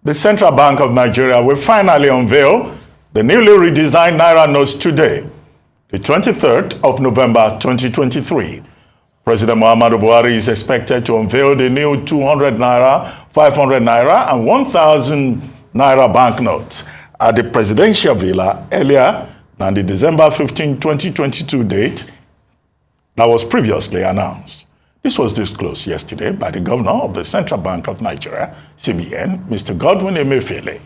The Central Bank of Nigeria will finally unveil the newly redesigned Naira notes today, the 23rd of November 2023. President Muhammadu Buhari is expected to unveil the new 200 Naira, 500 Naira, and 1,000 Naira banknotes at the Presidential Villa earlier than the December 15, 2022 date that was previously announced. This was disclosed yesterday by the Governor of the Central Bank of Nigeria, CBN, Mr. Godwin Emefiele,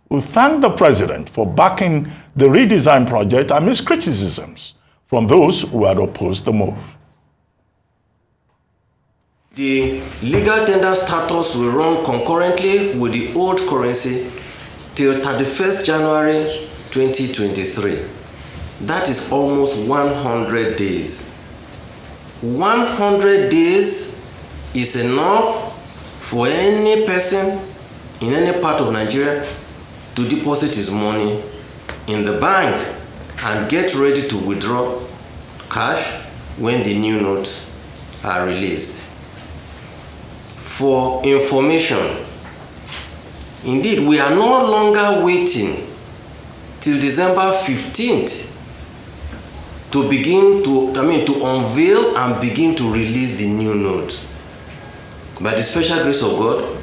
who thanked the President for backing the redesign project amidst criticisms from those who had opposed the move. The legal tender status will run concurrently with the old currency till 31st January 2023. That is almost 100 days. 100 days is enough for any person in any part of Nigeria to deposit his money in the bank and get ready to withdraw cash when the new notes are released. For information, indeed, we are no longer waiting till December 15th to unveil and begin to release the new notes. By the special grace of God,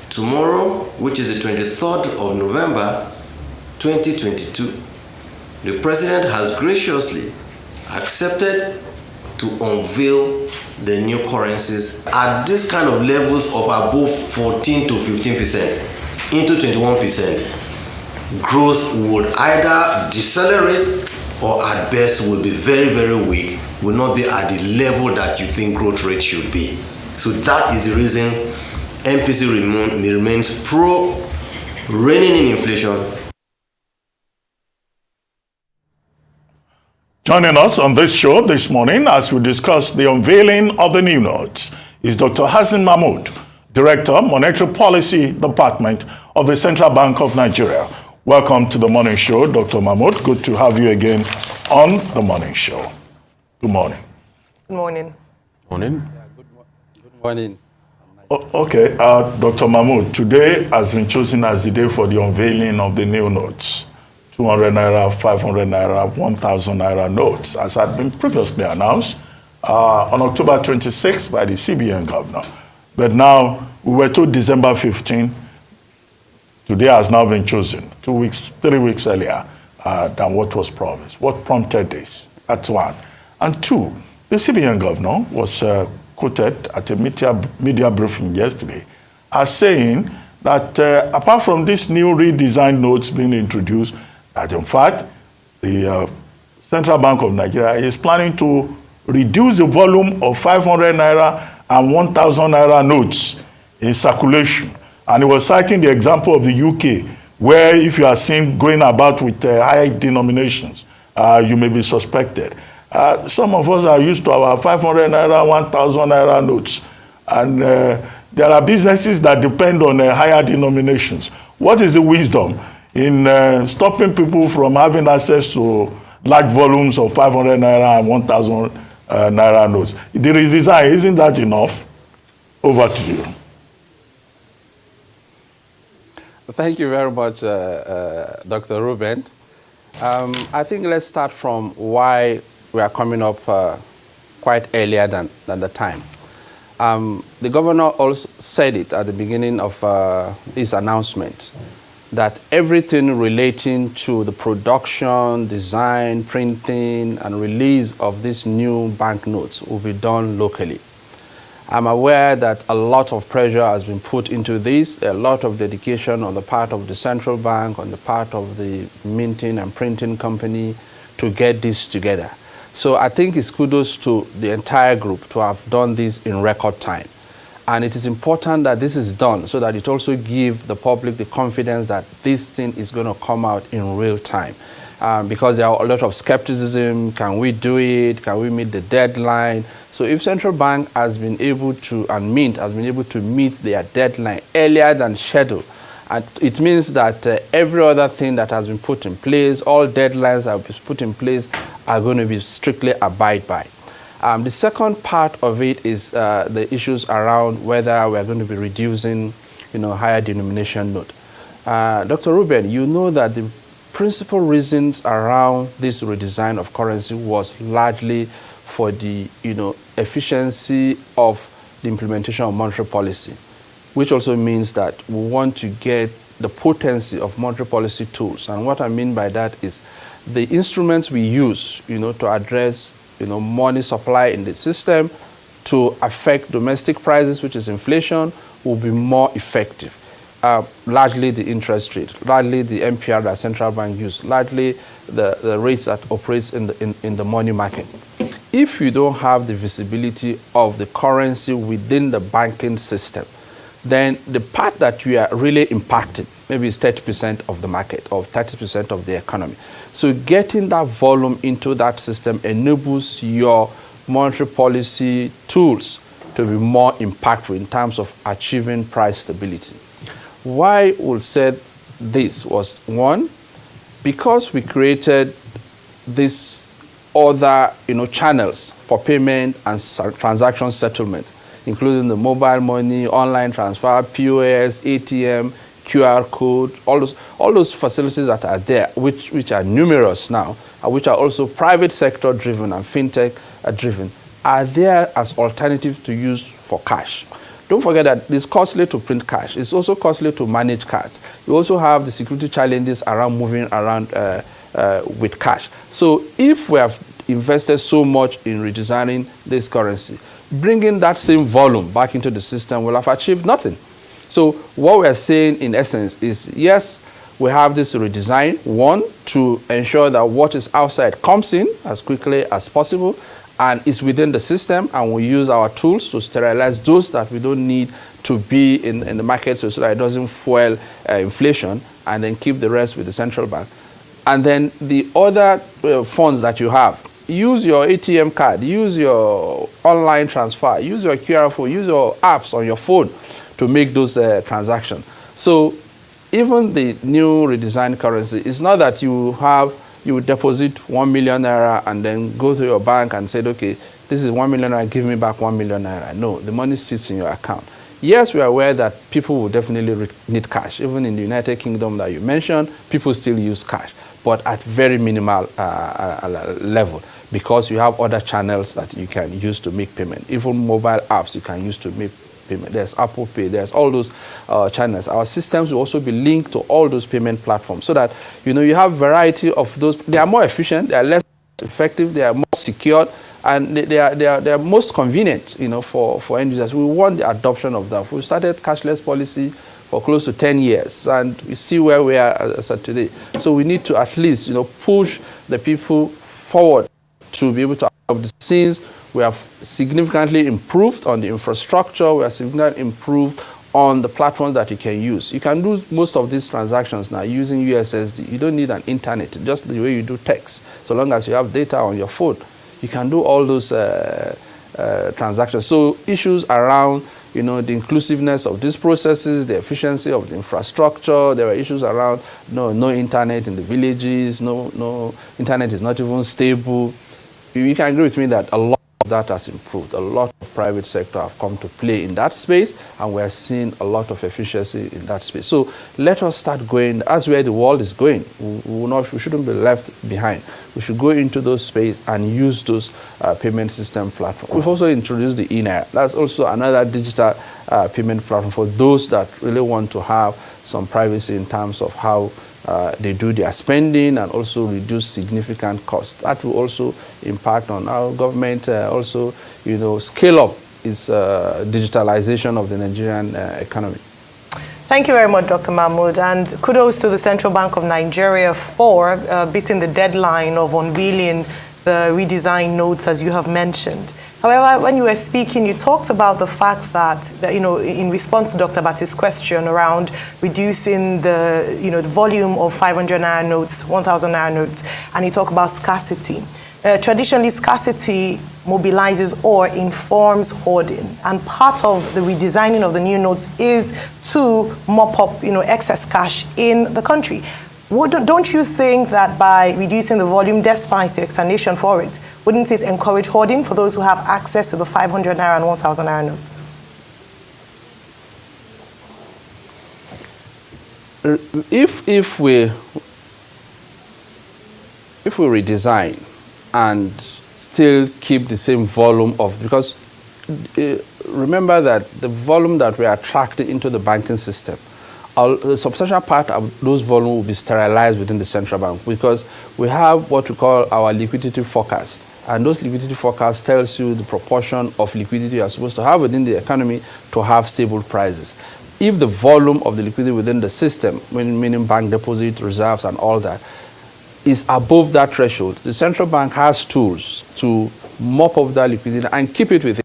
tomorrow, which is the 23rd of November 2022, the President has graciously accepted to unveil the new currencies at this kind of levels of above 14 to 15% into 21%. Growth would either decelerate or at best will be very, very weak, will not be at the level that you think growth rate should be. So that is the reason MPC remains pro reining in inflation. Joining us on this show this morning as we discuss the unveiling of the new notes is Dr. Hassan Mahmud, Director, Monetary Policy Department of the Central Bank of Nigeria. Welcome to the morning show, Dr. Mahmud. Good to have you again on the morning show. Good morning. Good morning. Morning. Good morning. Okay, Dr. Mahmud, today has been chosen as the day for the unveiling of the new notes. 200 Naira, 500 Naira, 1,000 Naira notes, as had been previously announced on October 26th by the CBN governor. But now, we were told December 15. Today has now been chosen, 3 weeks earlier than what was promised. What prompted this? That's one. And two, the CBN governor was quoted at a media briefing yesterday as saying that apart from these new redesigned notes being introduced, that in fact, the Central Bank of Nigeria is planning to reduce the volume of 500 Naira and 1,000 Naira notes in circulation. And he was citing the example of the UK, where if you are seen going about with high denominations, you may be suspected. Some of us are used to our 500 Naira, 1,000 Naira notes. And there are businesses that depend on higher denominations. What is the wisdom in stopping people from having access to large volumes of 500 Naira and 1,000 Naira notes? The redesign, isn't that enough? Over to you. Thank you very much, Dr. Ruben. I think let's start from why we are coming up quite earlier than the time. The governor also said it at the beginning of his announcement that everything relating to the production, design, printing, and release of these new banknotes will be done locally. I'm aware that a lot of pressure has been put into this, a lot of dedication on the part of the central bank, on the part of the minting and printing company to get this together. So I think it's kudos to the entire group to have done this in record time. And it is important that this is done so that it also gives the public the confidence that this thing is going to come out in real time. Because there are a lot of skepticism. Can we do it? Can we meet the deadline? So if Central Bank has been able to, and Mint has been able to meet their deadline earlier than scheduled, and it means that every other thing that has been put in place, all deadlines that have been put in place are going to be strictly abide by. The second part of it is the issues around whether we're going to be reducing higher denomination note. Dr. Ruben, you know that the principal reasons around this redesign of currency was largely for the efficiency of the implementation of monetary policy, which also means that we want to get the potency of monetary policy tools. And what I mean by that is the instruments we use, to address, money supply in the system to affect domestic prices, which is inflation, will be more effective. Largely the interest rate, largely the MPR that central bank use, largely the rates that operates in the money market. If you don't have the visibility of the currency within the banking system, then the part that you are really impacting maybe is 30% of the market or 30% of the economy. So getting that volume into that system enables your monetary policy tools to be more impactful in terms of achieving price stability. Why we said this was, one, because we created these other channels for payment and transaction settlement, including the mobile money, online transfer, POS, ATM, QR code, all those facilities that are there, which are numerous now, and which are also private sector driven and fintech driven, are there as alternatives to use for cash. Don't forget that it's costly to print cash. It's also costly to manage cards. You also have the security challenges around moving around with cash. So if we have invested so much in redesigning this currency, bringing that same volume back into the system will have achieved nothing. So what we're saying in essence is, yes, we have this redesign, one, to ensure that what is outside comes in as quickly as possible and is within the system, and we use our tools to sterilize those that we don't need to be in the market so that it doesn't fuel inflation, and then keep the rest with the central bank. And then the other funds that you have, use your ATM card, use your online transfer, use your QR code, use your apps on your phone to make those transactions. So even the new redesigned currency, it's not that you deposit 1 million naira and then go to your bank and say, okay, this is 1 million naira, give me back 1 million naira. No, the money sits in your account. Yes, we are aware that people will definitely need cash. Even in the United Kingdom that you mentioned, people still use cash, but at very minimal level, because you have other channels that you can use to make payment. Even mobile apps you can use to make payment. There's Apple Pay, there's all those channels. Our systems will also be linked to all those payment platforms so that you have variety of those. They are more efficient, they are less effective, they are more secure, and they are most convenient for end users. We want the adoption of that. We started cashless policy for close to 10 years, and we see where we are as of today. So we need to at least push the people forward to be able to adopt the scenes. We have significantly improved on the infrastructure. We have significantly improved on the platforms that you can use. You can do most of these transactions now using USSD. You don't need an internet, just the way you do text. So long as you have data on your phone, you can do all those transactions. So issues around the inclusiveness of these processes, the efficiency of the infrastructure. There are issues around no internet in the villages, no internet is not even stable. You can agree with me that a lot of that has improved. A lot of private sector have come to play in that space, and we're seeing a lot of efficiency in that space. So let us start going. That's where the world is going. We shouldn't be left behind. We should go into those space and use those payment system platforms. We've also introduced the e-naira. That's also another digital payment platform for those that really want to have some privacy in terms of how they do their spending and also reduce significant costs. That will also impact on our government also, scale up its digitalization of the Nigerian economy. Thank you very much, Dr. Mahmud, and kudos to the Central Bank of Nigeria for beating the deadline of unveiling the redesign notes, as you have mentioned. However, when you were speaking, you talked about the fact that in response to Dr. Bati's question around reducing the, the volume of 500 naira notes, 1,000 naira notes, and you talk about scarcity. Traditionally, scarcity mobilizes or informs hoarding, and part of the redesigning of the new notes is to mop up, excess cash in the country. Don't you think that by reducing the volume, despite your explanation for it, wouldn't it encourage hoarding for those who have access to the 500 naira and 1,000 naira notes? if we redesign and still keep the same volume of, because remember that the volume that we are attracting into the banking system, a substantial part of those volume will be sterilized within the central bank, because we have what we call our liquidity forecast. And those liquidity forecasts tells you the proportion of liquidity you are supposed to have within the economy to have stable prices. If the volume of the liquidity within the system, meaning bank deposit, reserves, and all that, is above that threshold, the central bank has tools to mop up that liquidity and keep it within.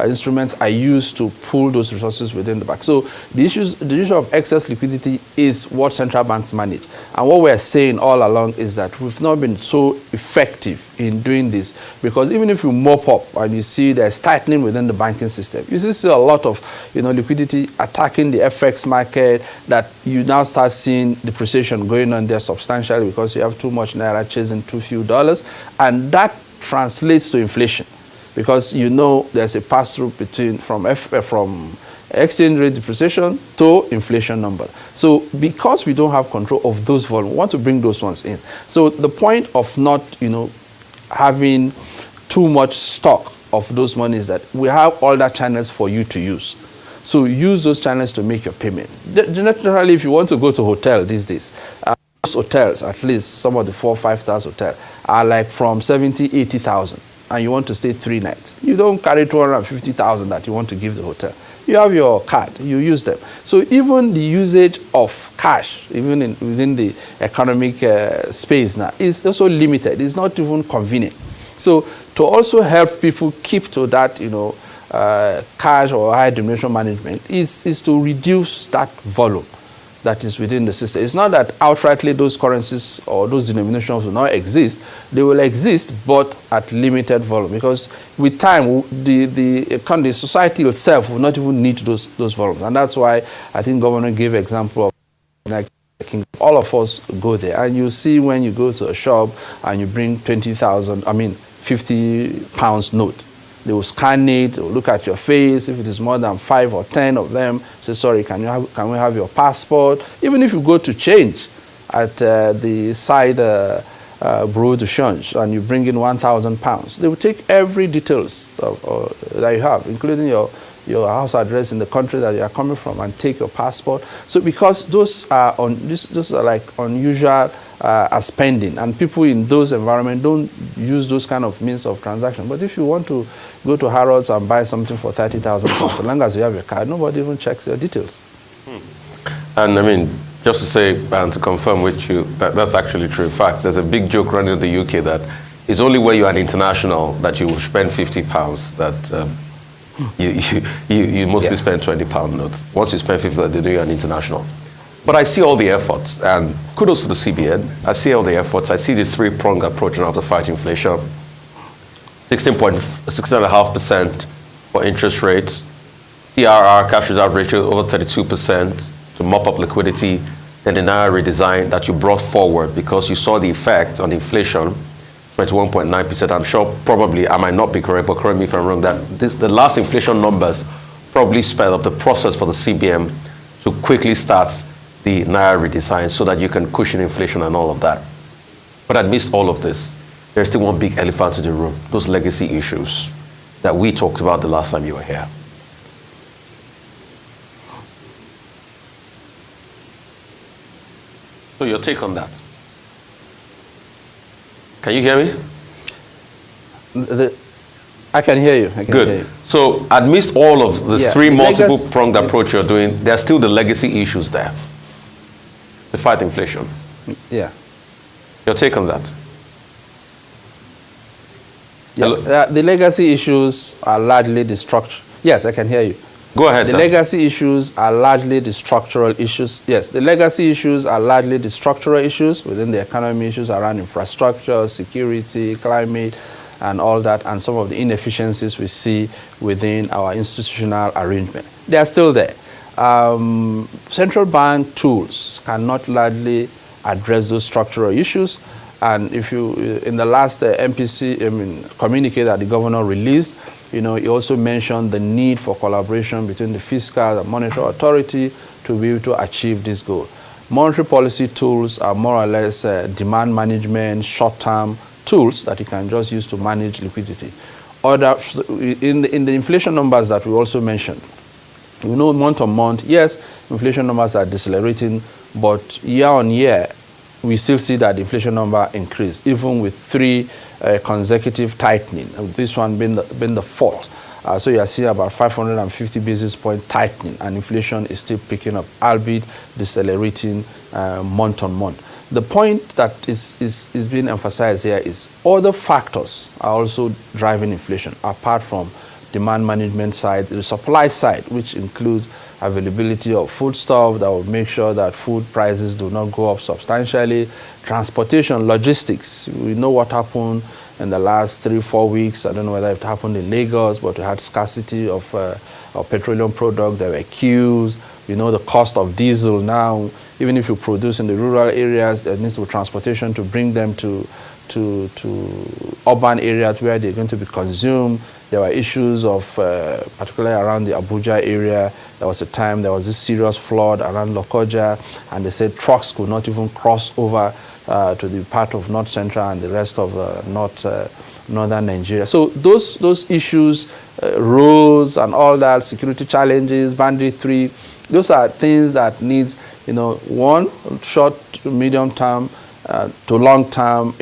Instruments are used to pull those resources within the bank. So the issue of excess liquidity is what central banks manage. And what we're saying all along is that we've not been so effective in doing this, because even if you mop up and you see there's tightening within the banking system, you see a lot of liquidity attacking the FX market, that you now start seeing depreciation going on there substantially because you have too much naira chasing too few dollars, and that translates to inflation. Because there's a pass-through from exchange rate depreciation to inflation number. So because we don't have control of those volumes, we want to bring those ones in. So the point of not, having too much stock of those monies is that we have all that channels for you to use. So use those channels to make your payment. Generally, if you want to go to a hotel these days, most hotels, at least some of the 4- or 5-star hotels, are like from 70,000, 80,000. And you want to stay 3 nights. You don't carry 250,000 that you want to give the hotel. You have your card, you use them. So even the usage of cash, even within the economic space now, is also limited. It's not even convenient. So to also help people keep to that, cash or high denomination management is to reduce that volume that is within the system. It's not that outrightly those currencies or those denominations will not exist. They will exist, but at limited volume, because with time, the society itself will not even need those volumes. And that's why I think governor gave example of, like, all of us go there, and you see when you go to a shop and you bring 50 pounds note, they will scan it, they will look at your face. If it is more than 5 or 10 of them, say, sorry, can we have your passport? Even if you go to change at the side bureau de change and you bring in 1,000 pounds, they will take every details that you have, including your house address in the country that you are coming from, and take your passport. So because those are like unusual spending, and people in those environments don't use those kind of means of transaction. But if you want to go to Harrods and buy something for 30,000 pounds, so long as you have your card, nobody even checks your details. And I mean, just to say and to confirm with you, that's actually true. In fact, there's a big joke running in the UK that it's only when you're an international that you will spend 50 pounds that you mostly spend 20 pound notes. Once you spend 50, they know you're an international. But I see all the efforts, and kudos to the CBN. I see all the efforts. I see this 3-pronged approach now to fight inflation. 16.5% for interest rates, CRR, cash reserve ratio, over 32% to mop up liquidity, then the Naira redesign that you brought forward because you saw the effect on inflation, 21.9%. I'm sure probably, I might not be correct, but correct me if I'm wrong, that the last inflation numbers probably sped up the process for the CBN to quickly start the Naira redesign so that you can cushion inflation and all of that. But amidst all of this, there's still one big elephant in the room, those legacy issues that we talked about the last time you were here. So your take on that? Can you hear me? I can hear you. Good. Hear you. So amidst all of the three multiple-pronged approach you're doing, there are still the legacy issues there to fight inflation. Yeah. Your take on that? Yeah. The legacy issues are largely the structure. Yes, I can hear you. Go ahead, The sir. legacy issues are largely the structural issues. Yes, the legacy issues are largely the structural issues within the economy, issues around infrastructure, security, climate, and all that, and some of the inefficiencies we see within our institutional arrangement. They are still there. Central bank tools cannot largely address those structural issues. And if you, in the last MPC communique that the governor released, he also mentioned the need for collaboration between the fiscal and monetary authority to be able to achieve this goal. Monetary policy tools are more or less demand management, short-term tools that you can just use to manage liquidity. In the inflation numbers that we also mentioned, month on month, yes, inflation numbers are decelerating, but year on year, we still see that the inflation number increase, even with 3 consecutive tightening, this one being the fourth. So you are seeing about 550 basis point tightening, and inflation is still picking up, albeit decelerating month on month. The point that is being emphasized here is other factors are also driving inflation, apart from demand management side, the supply side, which includes availability of foodstuff that will make sure that food prices do not go up substantially, transportation, logistics. We know what happened in the last 3-4 weeks. I don't know whether it happened in Lagos, but we had scarcity of petroleum products. There were queues. The cost of diesel now, even if you produce in the rural areas, there needs to be transportation to bring them to urban areas where they're going to be consumed. There were issues of, particularly around the Abuja area, there was a time there was this serious flood around Lokoja, and they said trucks could not even cross over to the part of North Central and the rest of northern Nigeria. So those issues, roads and all that, security challenges, banditry, those are things that needs, one, short to medium term to long term,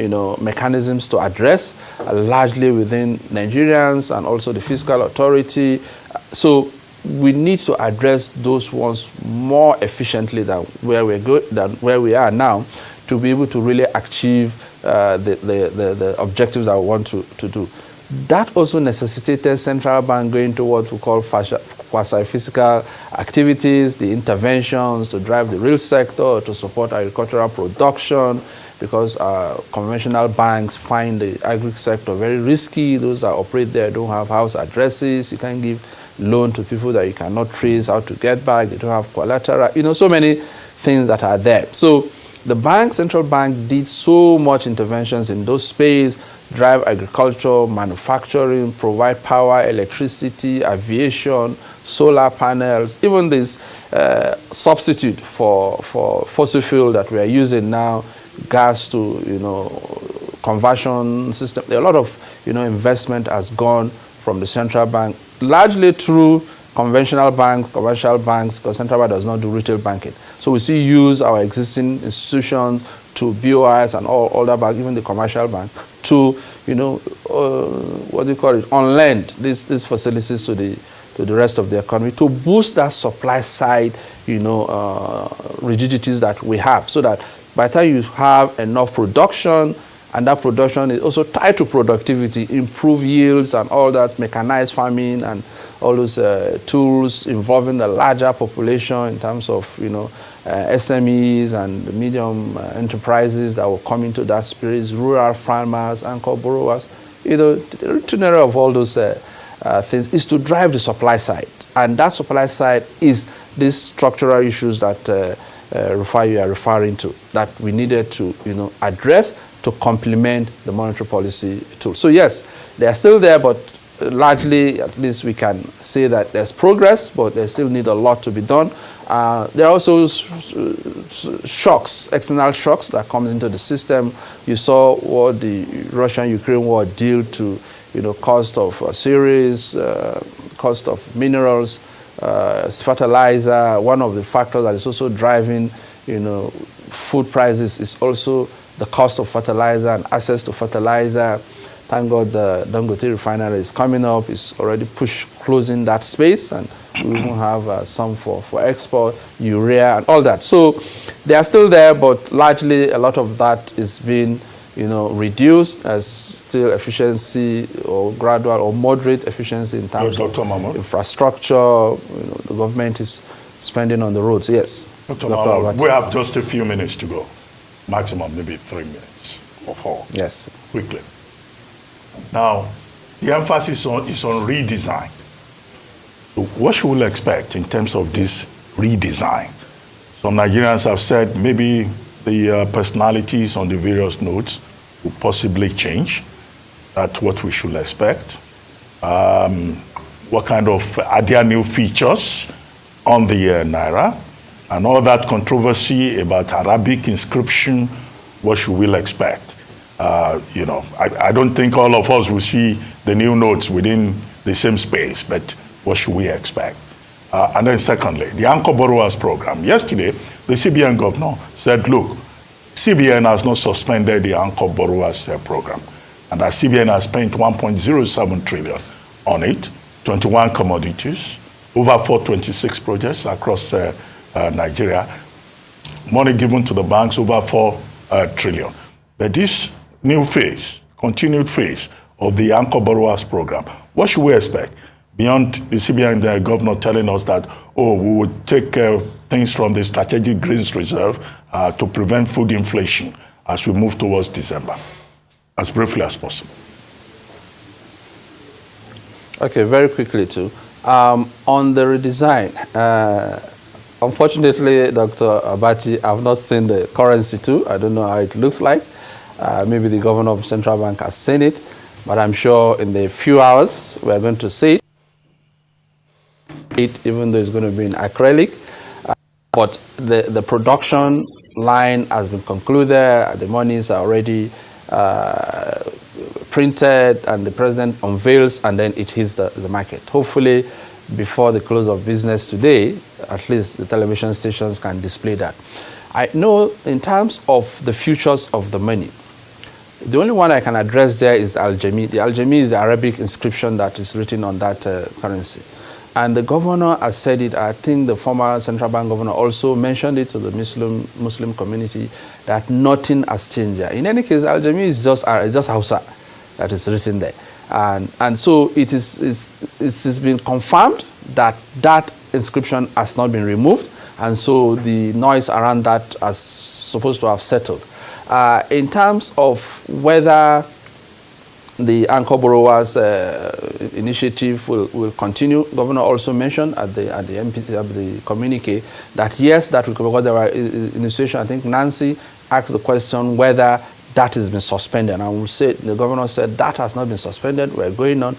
mechanisms to address, largely within Nigerians and also the fiscal authority. So we need to address those ones more efficiently than where we are now, to be able to really achieve the objectives that we want to do. That also necessitated central bank going to what we call quasi-fiscal activities, the interventions to drive the real sector, to support agricultural production, because conventional banks find the agri sector very risky. Those that operate there don't have house addresses. You can't give loan to people that you cannot trace how to get back. They don't have collateral. So many things that are there. So the central bank did so much interventions in those spaces, drive agriculture, manufacturing, provide power, electricity, aviation, solar panels, even this substitute for fossil fuel that we are using now, gas to, conversion system. A lot of, investment has gone from the central bank, largely through conventional banks, commercial banks, because central bank does not do retail banking. So we still use our existing institutions to BOIs and all that bank, even the commercial bank, to, on lend these facilities to the rest of the economy, to boost that supply side, rigidities that we have, so that by the time you have enough production, and that production is also tied to productivity, improve yields and all that, mechanized farming and all those tools involving the larger population in terms of, SMEs and the medium enterprises that will come into that space, rural farmers, anchor borrowers. The itinerary of all those things is to drive the supply side. And that supply side is these structural issues that you are referring to, that we needed to address to complement the monetary policy tool. So yes, they are still there, but largely, at least we can say that there's progress, but there still need a lot to be done. There are also shocks, external shocks that come into the system. You saw what the Russian-Ukraine war did to, cost of cereals, cost of minerals, fertilizer. One of the factors that is also driving, food prices is also the cost of fertilizer and access to fertilizer. Thank God the Dangote refinery is coming up. It's already closing that space, and we even have some for export, urea and all that. So they are still there, but largely a lot of that is being reduced as still efficiency or gradual or moderate efficiency in terms of infrastructure. The government is spending on the roads. Yes. Dr. Mahmud, we have just a few minutes to go. Maximum, maybe 3 minutes or 4. Yes. Quickly. Now, the emphasis is on redesign. So what should we expect in terms of this redesign? Some Nigerians have said maybe the personalities on the various nodes will possibly change. That's what we should expect. What kind of, are there new features on the Naira? And all that controversy about Arabic inscription, what should we expect? You know, I don't think all of us will see the new notes within the same space, but what should we expect? And then secondly, the Anchor Borrowers Program. Yesterday, the CBN governor said, look, CBN has not suspended the Anchor Borrowers Program, and that CBN has spent 1.07 trillion on it, 21 commodities, over 426 projects across Nigeria, money given to the banks over 4 trillion. But this new phase, continued phase of the Anchor Borrowers Program, what should we expect? Beyond the CBN governor telling us that, oh, we would take things from the Strategic Greens Reserve to prevent food inflation as we move towards December, as briefly as possible. Okay, very quickly too. On the redesign, unfortunately, Dr. Abachi, I've not seen the currency too. I don't know how it looks like. Maybe the governor of Central Bank has seen it, but I'm sure in the few hours we're going to see it, even though it's going to be in acrylic. But the production line has been concluded, the monies are already printed, and the president unveils, and then it hits the market. Hopefully, before the close of business today, at least the television stations can display that. I know in terms of the futures of the money, the only one I can address there is the Al-Jami. The Al-Jami is the Arabic inscription that is written on that currency. And the governor has said it. I think the former central bank governor also mentioned it to the Muslim community that nothing has changed there. In any case, Al-Jami is just Hausa that is written there. And so it has been confirmed that that inscription has not been removed. And so the noise around that is supposed to have settled. In terms of whether the Anchor Borrowers initiative will continue, Governor also mentioned at the communique that yes, that will, because there are initiation. I think Nancy asked the question whether that has been suspended. And I will say the governor said that has not been suspended. We're going on.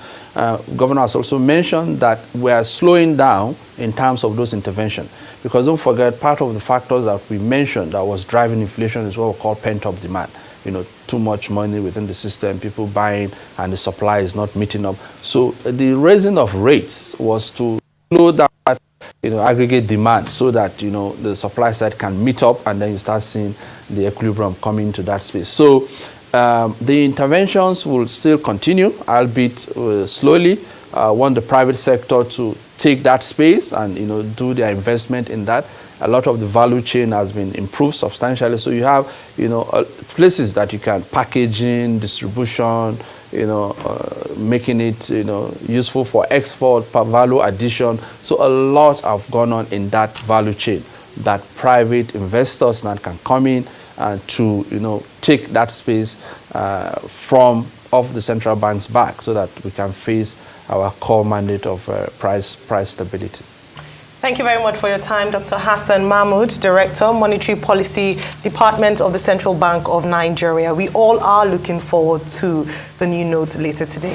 Governor has also mentioned that we are slowing down in terms of those interventions, because don't forget, part of the factors that we mentioned that was driving inflation is what we call pent-up demand. You know, too much money within the system, people buying, and the supply is not meeting up. So the raising of rates was to slow down, aggregate demand, so that, the supply side can meet up, and then you start seeing the equilibrium coming to that space. So the interventions will still continue, albeit slowly. Want the private sector to take that space and, do their investment in that. A lot of the value chain has been improved substantially. So you have, places that you can packaging, distribution, making it, useful for export, value addition. So a lot have gone on in that value chain that private investors now can come in to, take that space off the central bank's back, so that we can face our core mandate of price stability. Thank you very much for your time, Dr. Hassan Mahmud, Director, Monetary Policy Department of the Central Bank of Nigeria. We all are looking forward to the new notes later today.